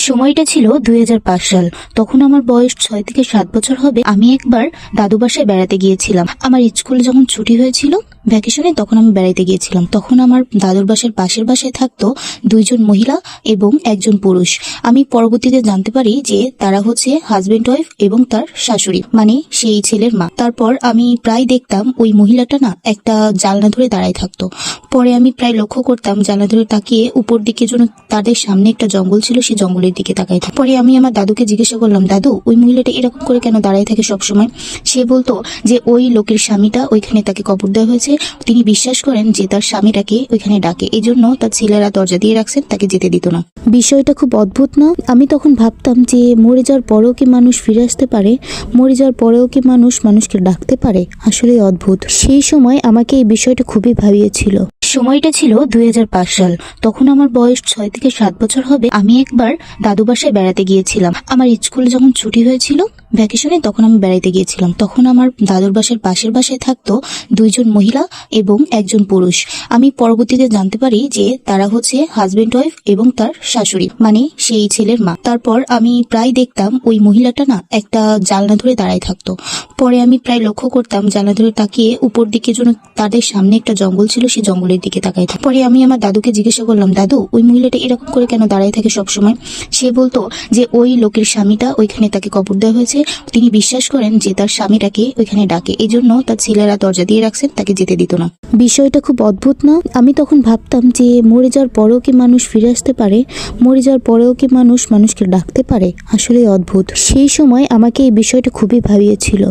সময়টা ছিল 2005 সাল। তখন আমার বয়স 6 থেকে 7 বছর হবে। আমি একবার দাদু বাসায় বেড়াতে গিয়েছিলাম। আমার স্কুল যখন ছুটি হয়েছিল ভ্যাকেশনে, তখন আমি বেড়াতে গিয়েছিলাম। তখন আমার দাদুর বাসার পাশের বাসায় থাকতো 2জন মহিলা এবং 1জন পুরুষ। আমি পরবর্তীতে জানতে পারি যে তারা হচ্ছে হাজবেন্ড ওয়াইফ এবং তার শাশুড়ি, মানে সেই ছেলের মা। তারপর আমি প্রায় দেখতাম ওই মহিলাটা না একটা জানলা ধরে দাঁড়ায় থাকতো। পরে আমি প্রায় লক্ষ্য করতাম জানলা ধরে তাকিয়ে উপর দিকে, যেন তাদের সামনে একটা জঙ্গল ছিল, সেই জঙ্গলের দিকে তাকাই থাকে। পরে আমি আমার দাদুকে জিজ্ঞাসা করলাম, দাদু ওই মহিলাটা এরকম করে কেন দাঁড়ায় থাকে সবসময়? সে বলতো যে ওই লোকের স্বামীটা ওইখানে তাকে কবর দেওয়া হয়েছে। তিনি বিশ্বাস করেন যে তার স্বামীটাকে ওইখানে ডাকে, এই জন্য তার ছেলেরা দরজা দিয়ে রাখছেন, তাকে যেতে দিত না। বিষয়টা খুব অদ্ভুত না? আমি তখন ভাবতাম যে মরে যাওয়ার পরেও কি মানুষ ফিরে আসতে পারে? মরে যাওয়ার পরেও কি মানুষ মানুষকে ডাকতে পারে? আসলে অদ্ভুত। সেই সময় আমাকে এই বিষয়টা খুবই ভাবিয়েছিল। সময়টা ছিল 2005 সাল। তখন আমার বয়স 6 থেকে 7 বছর হবে। আমি একবার দাদু বাসায় বেড়াতে গিয়েছিলাম। আমার স্কুল যখন ছুটি হয়েছিল ভ্যাকেশনে, তখন আমি বেড়াতে গিয়েছিলাম। তখন আমার দাদুর বাসার পাশের বাসায় থাকতো 2জন মহিলা এবং 1জন পুরুষ। আমি পরবর্তীতে জানতে পারি যে তারা হচ্ছে হাজবেন্ড ওয়াইফ এবং তার শাশুড়ি, মানে সেই ছেলের মা। তারপর আমি প্রায় দেখতাম ওই মহিলাটা না একটা জানলা ধরে দাঁড়ায় থাকতো। পরে আমি প্রায় লক্ষ্য করতাম জানলা ধরে তাকিয়ে উপর দিকে, যেন তাদের সামনে একটা জঙ্গল ছিল, সেই জঙ্গলের দিকে তাকাই থাকে। পরে আমি আমার দাদুকে জিজ্ঞাসা করলাম, দাদু ওই মহিলাটা এরকম করে কেন দাঁড়ায় থাকে সবসময়? সে বলতো যে ওই লোকের স্বামীটা ওইখানে তাকে কবর দেওয়া হয়েছে। তিনি বিশ্বাস করেন যে তার স্বামীটাকে ওইখানে ডাকে, এই জন্য তার ছেলেরা দরজা দিয়ে রাখছেন, তাকে যেতে দিত না। বিষয়টা খুব অদ্ভুত না? আমি তখন ভাবতাম যে মরে যাওয়ার পরেও কি মানুষ ফিরে আসতে পারে? মরে যাওয়ার পরেও কি মানুষ মানুষকে ডাকতে পারে? আসলে অদ্ভুত। সেই সময় আমাকে এই বিষয়টা খুবই ভাবিয়েছিল।